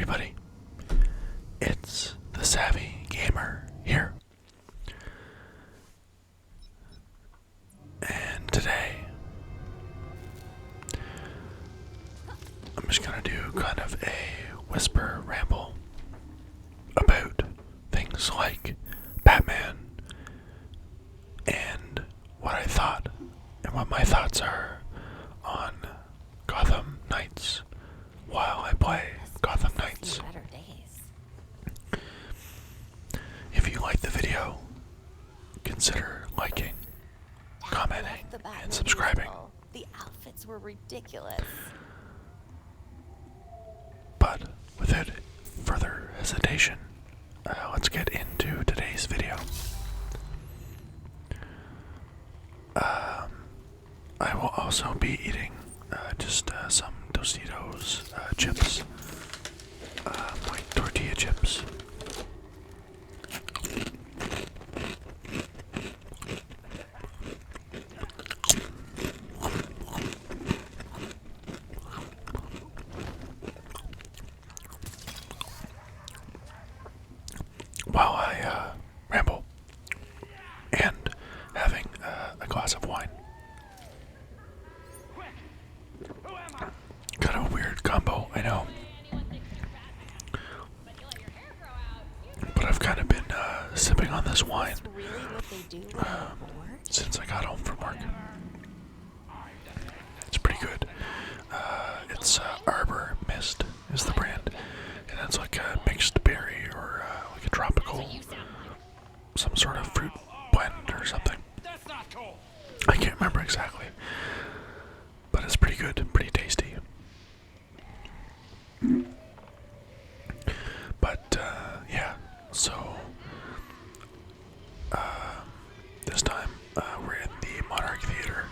everybody, it's the Savvy Gamer here, and today I'm just gonna do kind of a whisper ramble about things like Batman and what I thought and what my thoughts are on Gotham Knights while I play Gotham Knights. If you like the video, consider liking, commenting, and subscribing. The outfits were ridiculous. But without further hesitation, let's get into today's video. I will also be eating just some Tostitos chips, like tortilla chips. While I ramble and having a glass of wine. Kind of a weird combo, I know. But I've kind of been sipping on this wine since I got home from work. It's pretty good. It's Arbor Mist is the brand, and it's like a mixed berry or like a tropical, some sort of fruit blend or something. I can't remember exactly, but it's pretty good, pretty tasty. But yeah, so this time we're in the Monarch Theater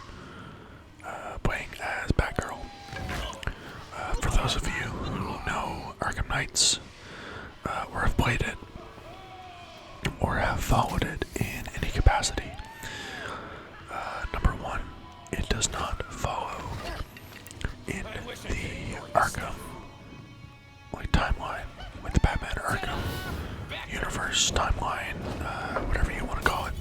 playing as Batgirl. For those of you who know Arkham Knights, or have played it, or have followed it in any capacity, number one, it does not follow in the Arkham timeline, with the Batman Arkham universe timeline, whatever you want to call it.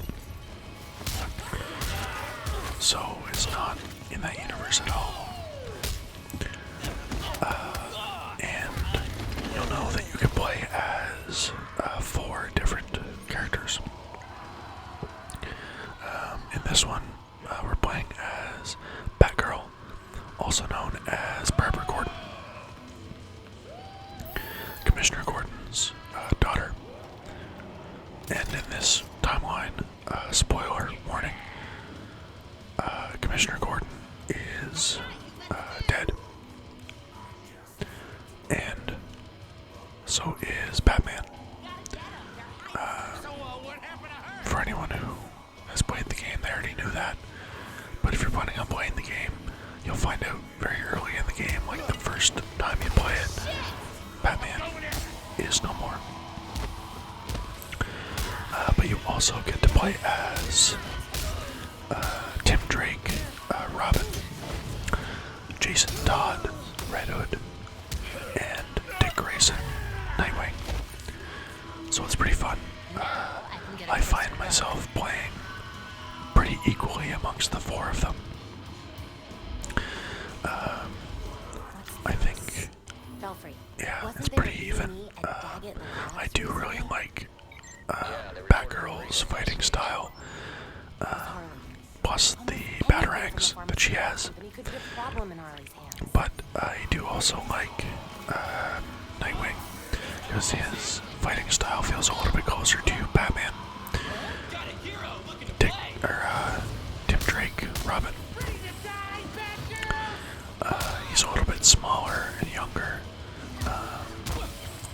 So it's not in that universe at all. And you'll know that you can play as 4 different characters. In this one, we're playing as Batgirl, also known as Barbara Gordon, Commissioner Gordon's daughter. And in this timeline, spoiler warning, Commissioner Gordon is dead. And so is Batman. For anyone who has played the game, they already knew that. But if you're planning on playing the game, you'll find out very early in the game, like the first time you play it, Batman is no more. But you also get to play as Tim Drake, Robin, Jason Todd, Red Hood, and Dick Grayson, Nightwing. So it's pretty fun. I find myself playing pretty equally amongst the 4 of them. I think, yeah, it's pretty even. I do really like Batgirl's fighting style, plus the batarangs that she has. But I do also like Nightwing, because his fighting style feels a little bit closer to Batman. Tim Drake, Robin. He's a little bit smaller and younger,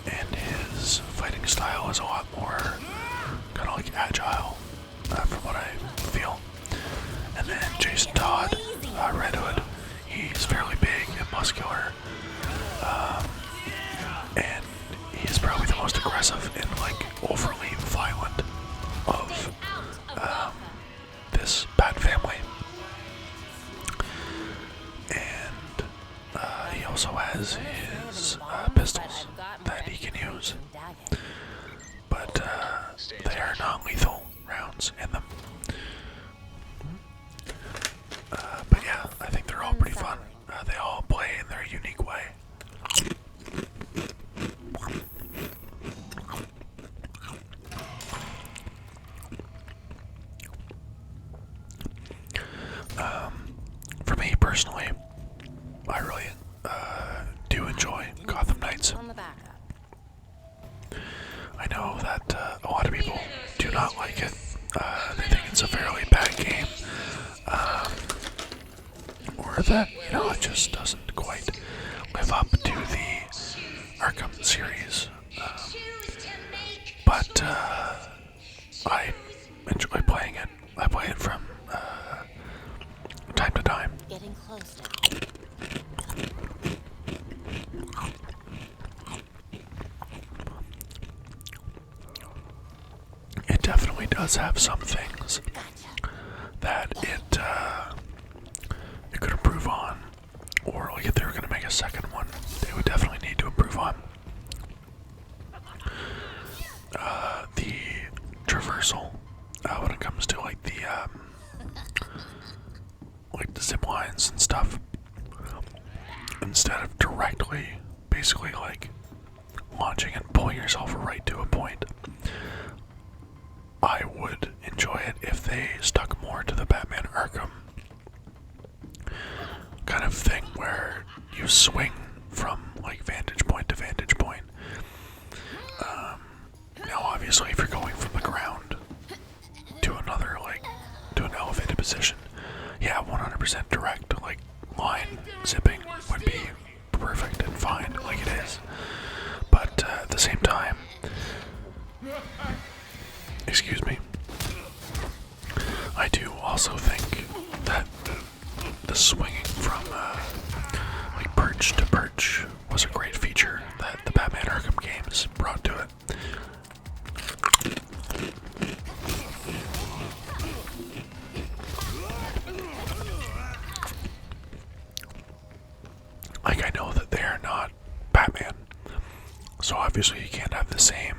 and his fighting style is a lot more kind of like agile, from what I feel. And then Jason Todd, Red Hood, he's fairly big and muscular, and he's probably the most aggressive and like overly violent of this Bat family. And he also has his has pistols that he can use, but they are non-lethal rounds in them. But yeah, I think they're all pretty fun. They all play in their unique way. For me personally, I really do enjoy Gotham Knights. I know that a lot of people do not like it. They think it's a fairly bad game. Or that, it just doesn't quite live up to the Arkham series. But I enjoy playing it. I play it from time to time. Getting close now. It definitely does have some things that it could improve on, or like if they were going to make a second one, they would definitely need to improve on. The traversal, when it comes to like the zip lines and stuff, instead of directly, basically like launching and pulling yourself right to a point. I would enjoy it if they stuck more to the Batman Arkham kind of thing where you swing from like vantage point to vantage point. Now obviously if you're going from the ground to another, like to an elevated position, yeah, 100% direct like line zipping would be perfect and fine like it is. But at the same time, excuse me, I do also think that the swinging from like perch to perch was a great feature that the Batman Arkham games brought to it. Like, I know that they are not Batman, so obviously you can't have the same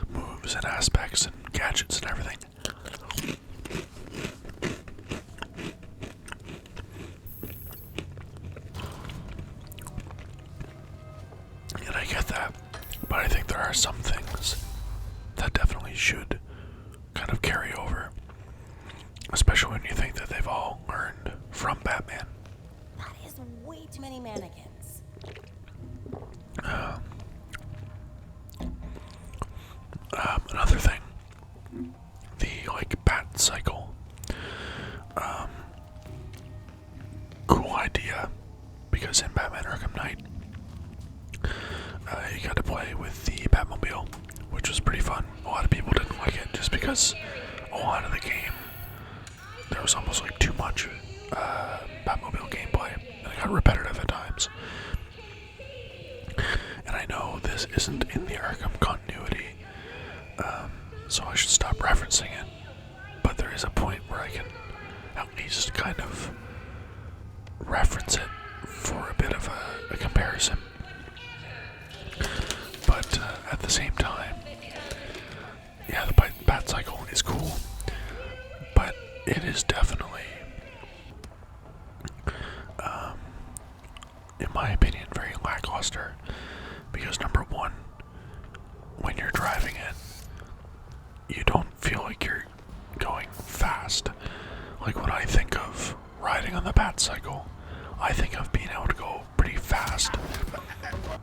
moves and aspects and gadgets and everything. And I get that, but I think there are some things that definitely should kind of carry over, especially when you think that they've all learned from Batman. That is way too many mannequins. Another thing, the like bat cycle. Cool idea, because in Batman Arkham Knight, you got to play with the Batmobile, which was pretty fun. A lot of people didn't like it just because a lot of the game there was almost like too much Batmobile gameplay, and it got repetitive at times. And I know this isn't in the Arkham continuity, so I should stop referencing it, but there is a point where I can at least kind of reference it for a bit of a comparison. But at the same time, yeah, the bat cycle is cool, but it is definitely, in my opinion, very lackluster. Because number one, when you're driving it, you don't feel like you're going fast. Like when I think of riding on the bat cycle, I think of being able to go pretty fast.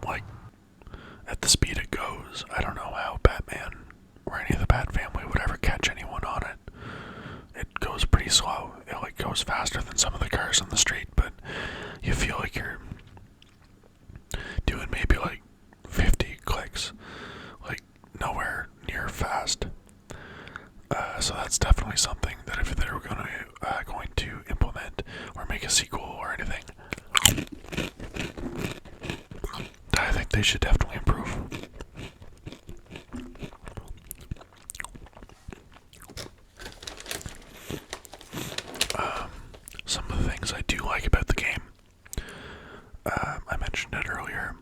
Like, at the speed it goes, I don't know how Batman or any of the Bat family would ever catch anyone on it. It goes pretty slow. It like goes faster than some of the cars on the street, but you feel like you're doing maybe like 50 clicks, like nowhere near fast. So that's definitely something that if they were going to implement or make a sequel or anything, I think they should definitely improve. Some of the things I do like about the game, I mentioned it earlier,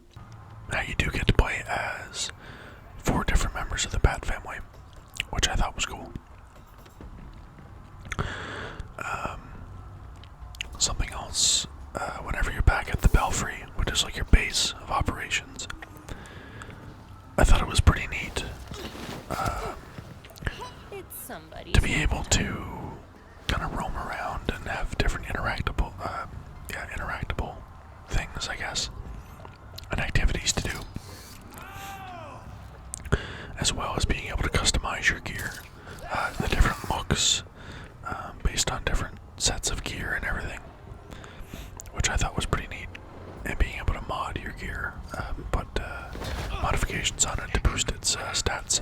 you do get to play as 4 different members of the Bat family, which I thought was cool. Something else, whenever you're back at the Belfry, which is like your base of operations, I thought it was pretty neat to be able to kind of roam around and have different interactable things, I guess, and activities to do, as well as being able to customize your gear, the different looks based on different sets of gear and everything, which I thought was pretty neat, and being able to mod your gear, put modifications on it to boost its stats.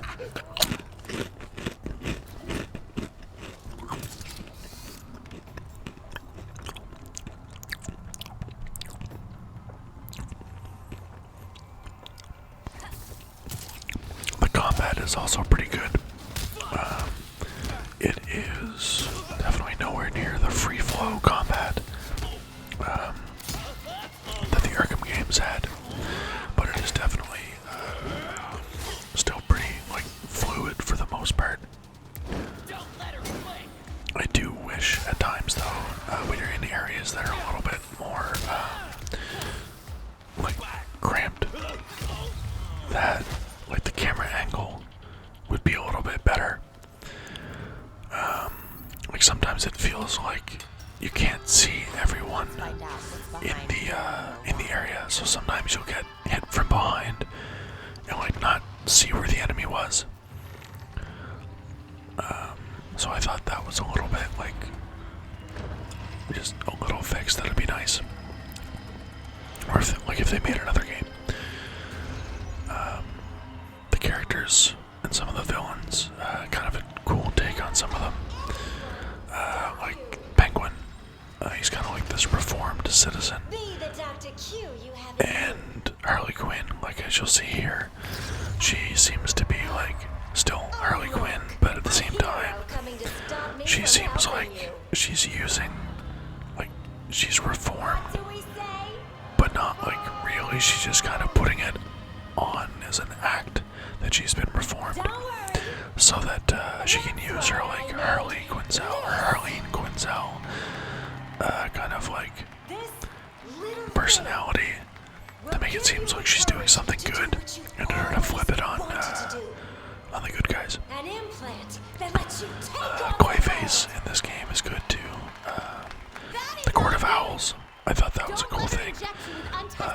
The combat is also pretty good. It is definitely nowhere near the free flow combat that the Arkham games had, but it is definitely still pretty fluid for the most part. I do wish at times though, when you're in areas that are a little bit more cramped, that the camera angle would be a little bit better. Sometimes it feels like you can't see everyone in the area, so sometimes you'll get hit from behind and not see where the enemy was. So I thought that was a little bit just a little fix that'd be nice. Or if they made another game. The characters and some of the villains, kind of a cool take on some of them. Penguin, he's kind of like this reformed citizen. And Harley Quinn, as you'll see here, she seems to be still Harley Quinn, but at the same time, she seems like she's using, she's reformed, but not really. She's just kind of putting it on as an act that she's been reformed, so that she can use her Harley Quinzel or Harleen Quinzel kind of personality to make it seem like she's doing something good in order to flip it on the good guys. Clayface in this game is good too. The Court of Owls, I thought that was a cool thing,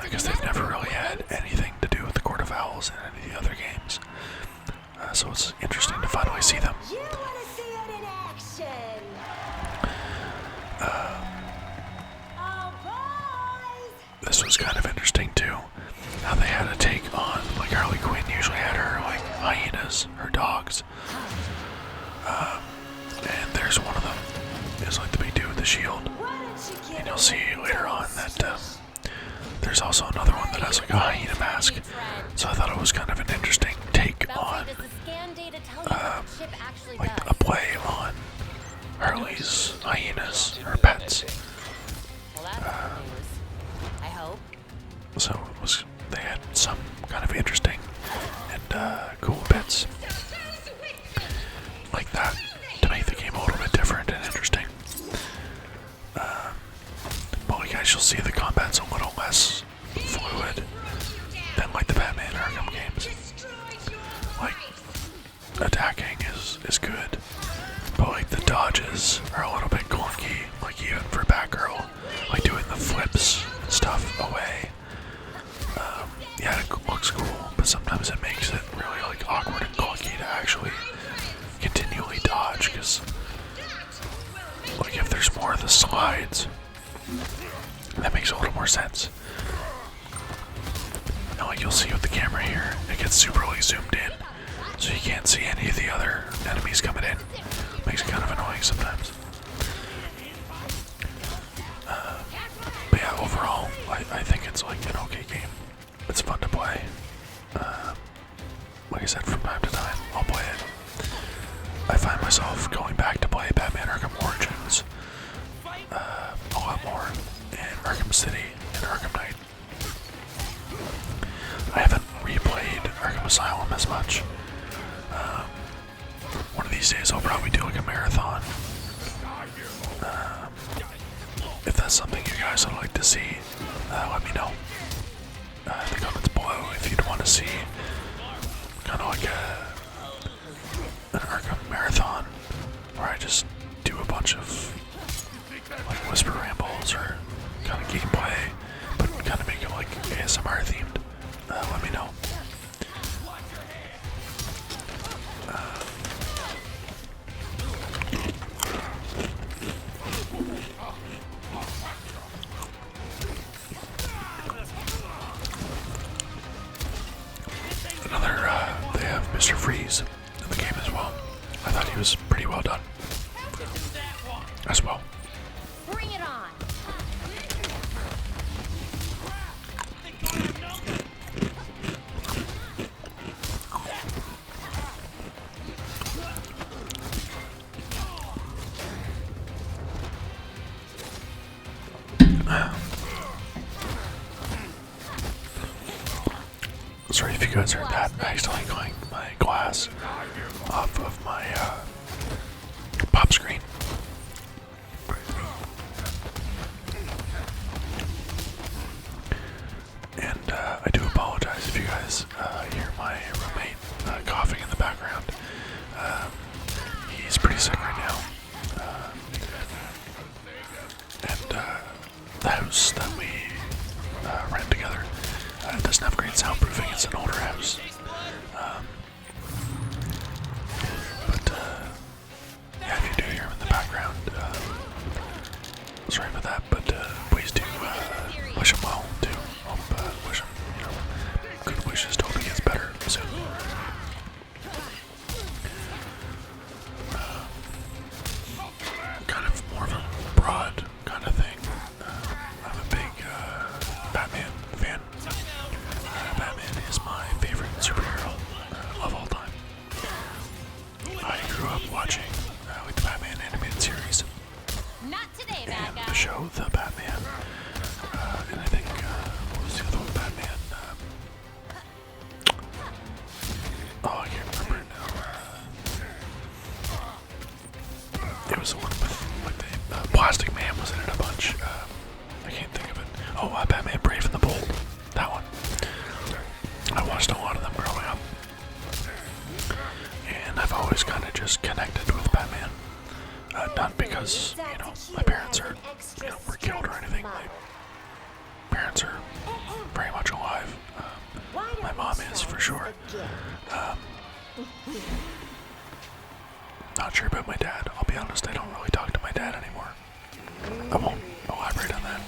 because they've never really had anything to do with the Court of Owls in any of the other games. So it's interesting to finally see them. This was kind of interesting too, how they had a take on, Harley Quinn usually had her, hyenas, her dogs. And there's one of them, is the big dude with the shield. And you'll see later on that there's also another one that has a hyena mask. So I thought it was kind of an interesting take on a play on Harley's hyenas, her pets. So they had some kind of interesting and cool bits like that to make the game a little bit different and interesting. But as you'll see, the combat's a little less fluid than the Batman Arkham games. Attacking is good, but the dodges are a little bit clunky, even for Batgirl, doing the flips and stuff away. Yeah, it looks cool, but sometimes it makes it really awkward and clunky to actually continually dodge, because if there's more of the slides, that makes a little more sense. And you'll see with the camera here, it gets super zoomed in, so you can't see any of the other enemies coming in. Makes it kind of annoying sometimes. But yeah, overall, I think it's an okay game. It's fun to play. Like I said, from time to time, I'll play it. I find myself going back to play Batman Arkham Origins a lot more, and Arkham City and Arkham Knight. I have as much. One of these days I'll probably do like a marathon. If that's something you guys would like to see, let me know in the comments below if you'd want to see kind of like an Arkham marathon where I just do a bunch of like whisper rambles or kind of gameplay, but kind of make it like ASMR themed. Let me know. They have Mr. Freeze in the game as well. I thought he was pretty well done as well. Bring it on. Sorry if you guys heard that. I accidentally clanked my glass off of my pop screen. And I do apologize if you guys hear my roommate coughing in the background. He's pretty sick right now. And the house that we rent together doesn't have great soundproofing. It's an older house. But yeah, if you do hear him in the background, sorry about that, but please do wish him well too. Hope, wish him, good wishes to hope he gets better soon. Kind of more of a broad kind of thing. I'm a big Batman fan. Batman is my favorite superhero of all time. I grew up watching like the Batman animated series. Not today, bad And guy. the show, The Batman. And I think, what was the other one? Batman. Oh, I can't remember it now. It was the one with the Plastic Man was in it a bunch. I can't think of it. Oh, Batman Brave and the Bold. That one. I watched a lot of them growing up. And I've always kind of just connected with Batman. Not because, my parents are, were killed or anything. My parents are very much alive. My mom is, for sure. Not sure about my dad. I'll be honest, I don't really talk to my dad anymore. I won't elaborate on that.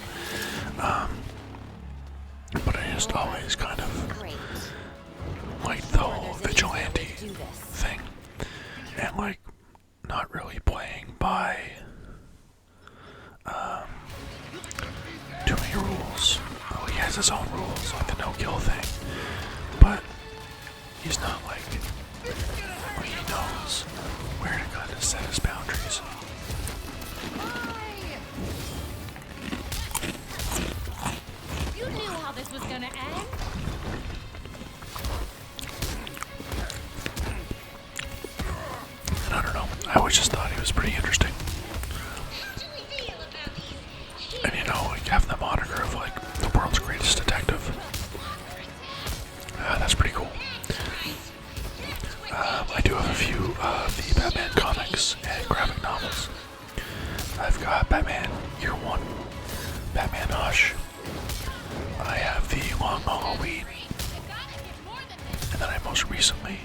But I just always kind of liked the whole vigilante thing. And like, not really playing by too many rules. Oh, he has his own rules, like the no-kill thing. But he's not like he knows where to kind of set his boundaries. You knew how this was gonna end. And I don't know, I always just thought he was pretty interesting. And like having the moniker of like the world's greatest detective. That's pretty cool. I do have a few of the Batman comics and graphic novels. I've got Batman Year One, Batman Hush. I have the Long Halloween. And then I most recently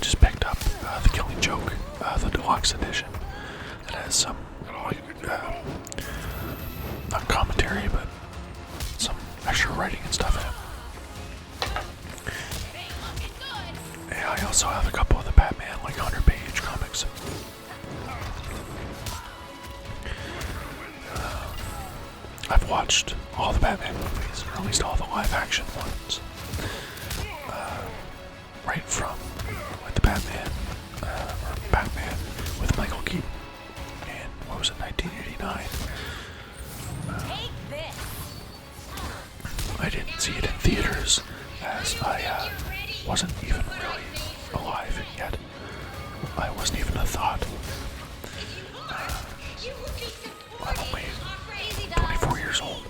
just picked up The Killing Joke, the deluxe edition. That has some not commentary, but some extra writing and stuff in it. And I also have a couple of the Batman, like 100-page comics. I've watched all the Batman movies, or at least all the live-action ones. Right from like the Batman, or Batman with Michael Keaton in, what was it, 1989. Take this. I didn't see it in theaters, as I wasn't even really alive yet. I wasn't even a thought. I'm only 24 years old.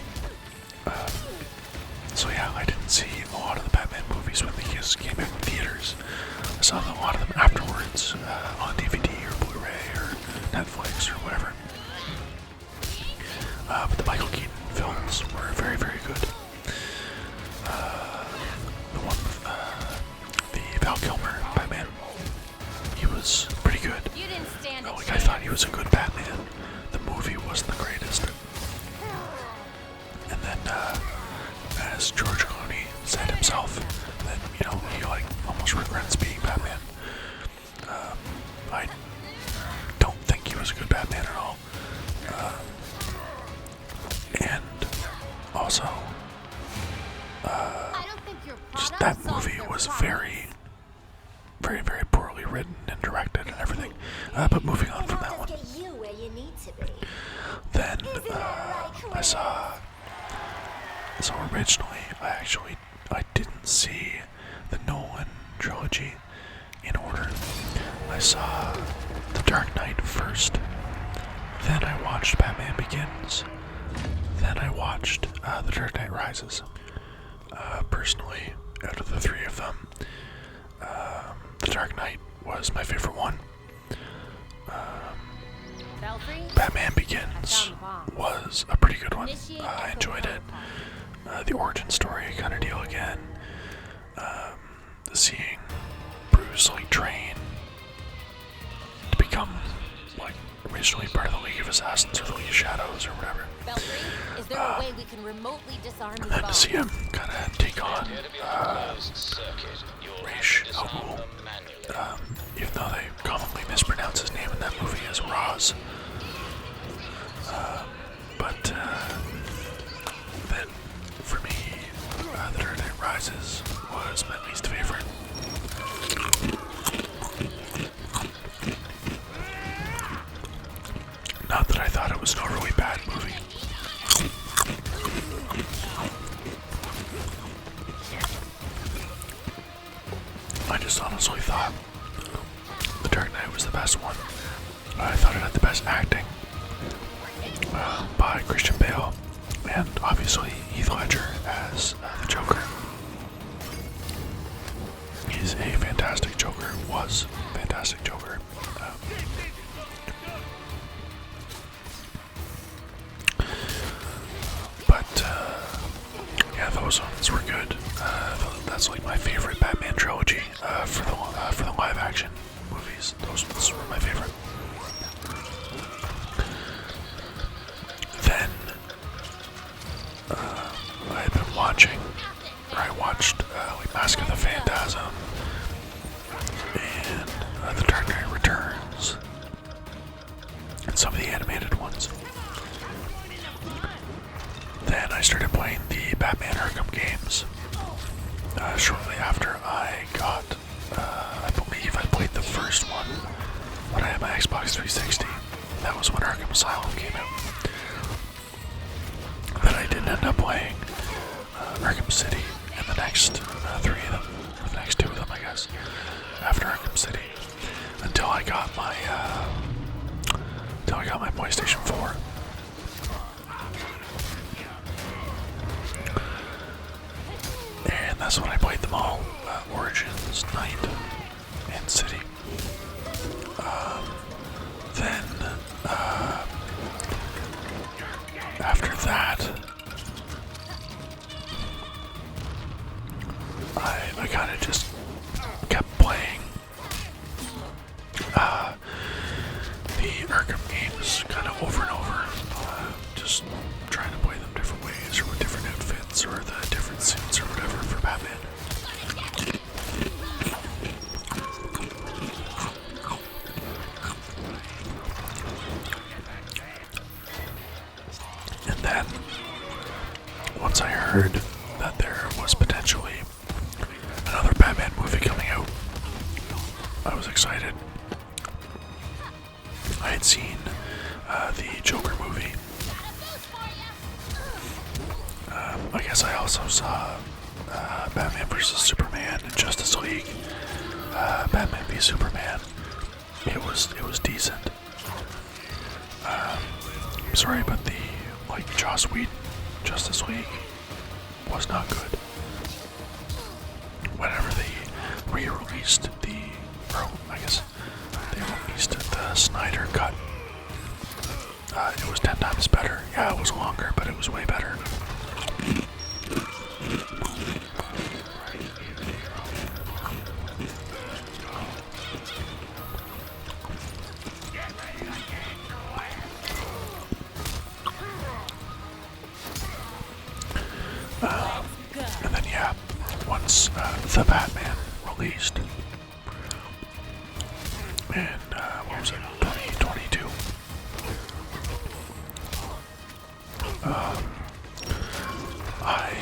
So yeah, I didn't see a lot of the Batman movies when they just came out in theaters. I saw a lot of them afterwards on DVD or Blu-ray or Netflix or whatever. But the Michael Keaton films were very, very good. The one with the Val Kilmer Batman, he was pretty good. You didn't stand a Like, I thought he was a good Batman. The movie wasn't the greatest. And then, as George Clooney said himself, that, you know, he like almost regrets being Batman. I don't think he was a good Batman at all. And also, I don't think your just product that solves movie their was problem. very, very, very poorly written and directed and everything. But moving on from that one, Get you where you need to be. then I saw. So originally, I didn't see the Nolan trilogy in order. I saw The Dark Knight first, then I watched Batman Begins, then I watched The Dark Knight Rises. Personally, out of the three of them, The Dark Knight was my favorite one. Belfry? Batman Begins was a pretty good one. Initiate I enjoyed it. protocol. The origin story kind of deal again. Seeing Bruce like train to become like originally part of the League of Assassins or the League of Shadows or whatever. Belfry, is there a way we can remotely disarm And his then to bomb? see him kind of take on Ra's al Ghul, even though they commonly mispronounce his name in that movie as Roz. But then for me, The Dark Knight Rises was my least favorite. Not that I thought it was an overly bad movie. I just honestly thought The Dark Knight was the best one. I thought it had the best acting by Christian Bale, and obviously Heath Ledger as the Joker. He's a fantastic Joker, was a fantastic Joker. But yeah, those ones were good. That's like my favorite Batman trilogy for the live action movies. Those ones were my favorite. Then I had been watching, or I watched like Mask of the Phantasm and The Dark Knight Returns and some of the animated ones. Then I started playing the Batman Arkham games. Shortly after I got, I believe I played the first one when I had my Xbox 360. That was when Arkham Asylum came out. Then I didn't end up playing Arkham City and the next three of them, or the next two of them, I guess, after Arkham City, until I got my PlayStation 4. And that's when I played them all, Origins, Night, and City. Then, after that, I kind of just kept playing the Arkham games kind of over and over, just trying to play them different ways or with different outfits or the different suits or whatever for Batman. And then, once I heard that there was potentially another Batman movie coming out, I was excited. I had seen the Joker movie. I guess I also saw Batman vs Superman and Justice League, Batman v Superman, it was decent. I'm sorry, but the Joss Whedon Justice League was not good. Whenever they re-released I guess they released the Snyder cut, it was 10 times better. Yeah, it was longer, but it was way better. And then yeah, once the Batman released in what was it, 2022? I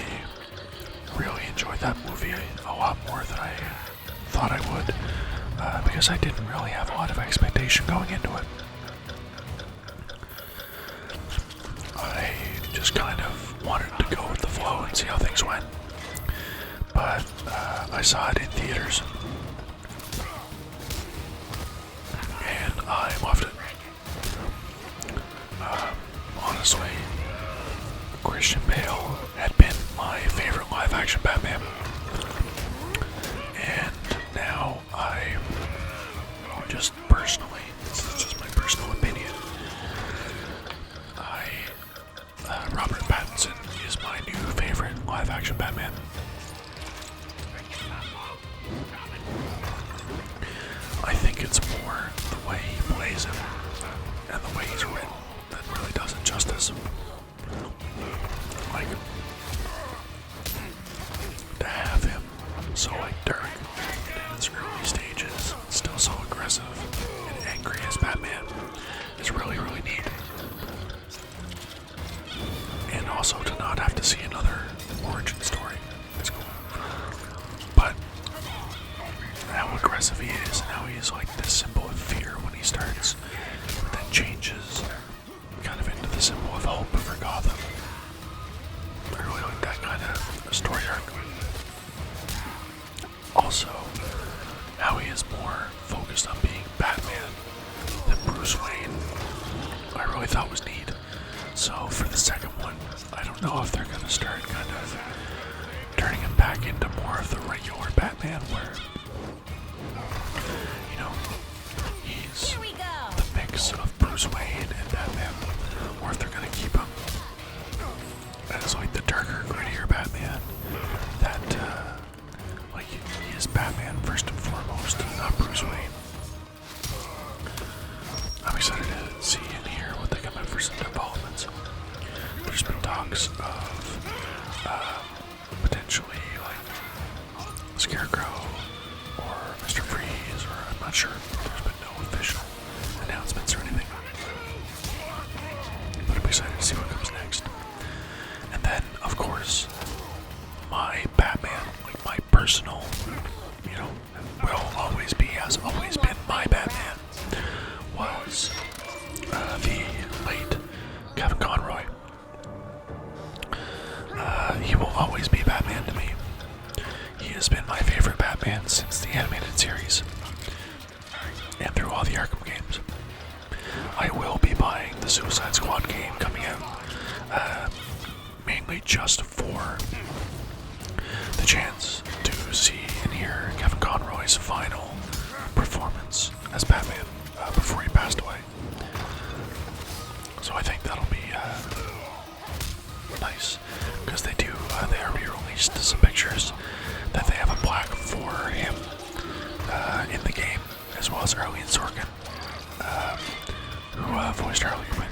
really enjoyed that movie a lot more than I thought I would, because I didn't really have a lot of expectation going into it. I just kind of wanted to go with the flow and see how things went. But I saw it in theaters, and I loved it. Honestly, Christian Bale had been my favorite live-action Batman, and now I just personally, this is just my personal opinion, Robert Pattinson is my new favorite live-action Batman. I think it's more the way he plays him and the way he's written that really does it justice. Like, to have him so dark in its early stages, still so aggressive and angry as Batman is really, really neat. And also to not have to see another origin story. It's cool. But how aggressive he is and how he's this symbol of fear when he starts, but then changes kind of into the symbol of hope for Gotham. I really like that kind of story arc. Also, how he is more focused on being Batman than Bruce Wayne, I really thought was neat. So for the second one, I don't know if they're going to start kind of turning him back into more of the regular Batman where, he's the mix of Bruce Wayne and Batman, or if they're going to keep him as the darker, grittier Batman that, he is Batman first and foremost, not Bruce Wayne. I'm excited to see and hear what they come out for some developments. There's been talks of potentially Scarecrow or Mr. Freeze, or I'm not sure. There's been no official announcements or anything. But I'm excited to see what comes next. And then, of course, my Batman, my personal, will always be, has always been my Batman, was the late Kevin Conroy. He will always be Batman to me. He has been my favorite Batman since the animated series and through all the Arkham games. I will be buying the Suicide Squad game coming out, mainly just for the chance to see and hear Kevin Conroy's final performance as Batman before he passed away. So I think that'll be nice, because they already released some pictures that they have a plaque for him in the game, as well as Arlene Sorkin, who voiced Harley Quinn.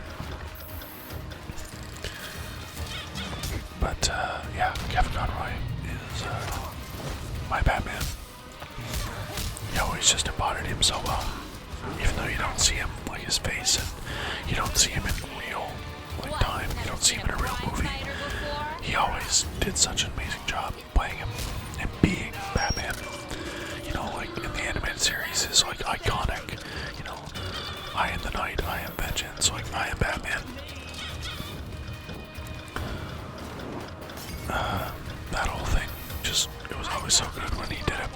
But yeah, Kevin Conroy is my Batman. He always just embodied him so well, even though you don't see him, his face, and you don't see him in real time, you don't see him in a real movie. He always did such an amazing job playing him and being Batman. In the animated series is iconic. I am the Knight, I am vengeance, I am Batman. That whole thing, it was so good when he did it.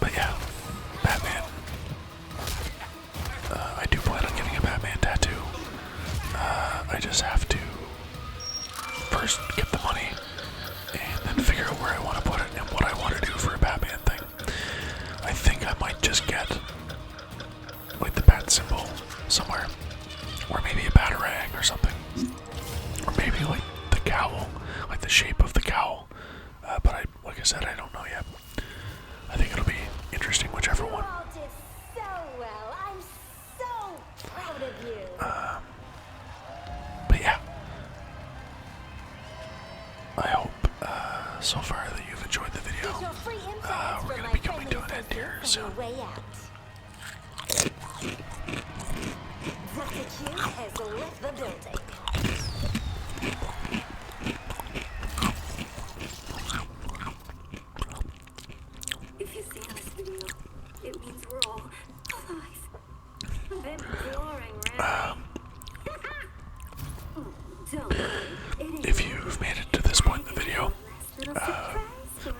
But yeah, Batman. I do plan on getting a Batman tattoo. I just have to first get the money and then figure out where I want to put it and what I want to do for a Batman thing. I think I might just get like the bat symbol somewhere, or maybe a batarang or something, or maybe like the cowl, like the shape of the cowl. But like I said, I don't know yet. I think it'll be interesting, whichever one. You all did so well. I'm so proud of you. But yeah, I hope so far that you've enjoyed the video. Get your free implants We're from gonna my be coming to friendly an end here associates on soon. your way out. Dr. Q has left the building. If you see this video, it means we're all alive. A bit boring, right? Don't worry, it If ain't you've made it to this point in the video, last little surprise for you.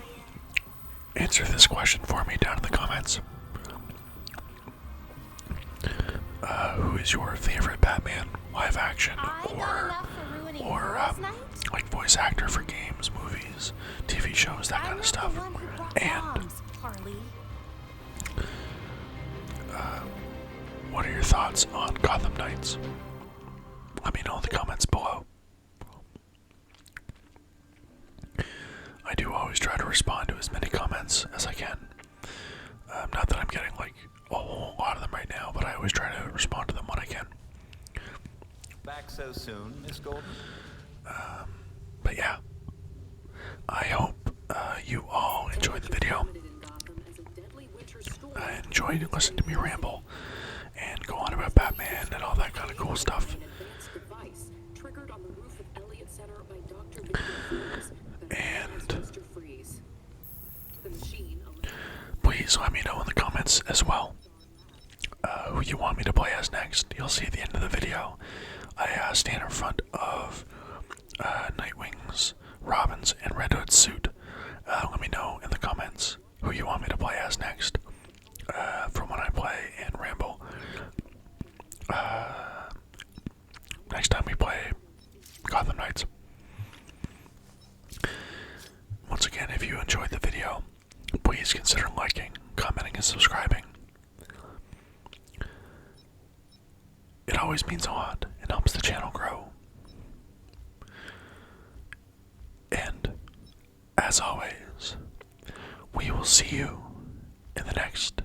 answer this question for me down in the comments. Who is your favorite Batman live action I got or enough for ruining or girls' night. like voice actor for games, movies, TV shows, that kind I'm of not stuff? the one who brought And bombs, Harley. what are your thoughts on Gotham Knights? Let me know in the comments below. I do always try to respond to as many comments as I can. Not that I'm getting like a whole lot of them right now, but I always try to respond to them when I can. Back so soon, Miss Golden? But yeah, I hope you all enjoyed the video. Enjoyed listening to me ramble and go on about Batman and all that kind of cool stuff. And please let me know in the comments as well who you want me to play as next. You'll see at the end of the video I stand in front of Nightwing's, Robin's, and Red Hood's suit. Let me know in the comments who you want me to play as next from when I play and ramble. Next time we play Gotham Knights. Once again, if you enjoyed the video, please consider liking, commenting, and subscribing. It always means a lot and helps the channel grow. And, as always, we will see you in the next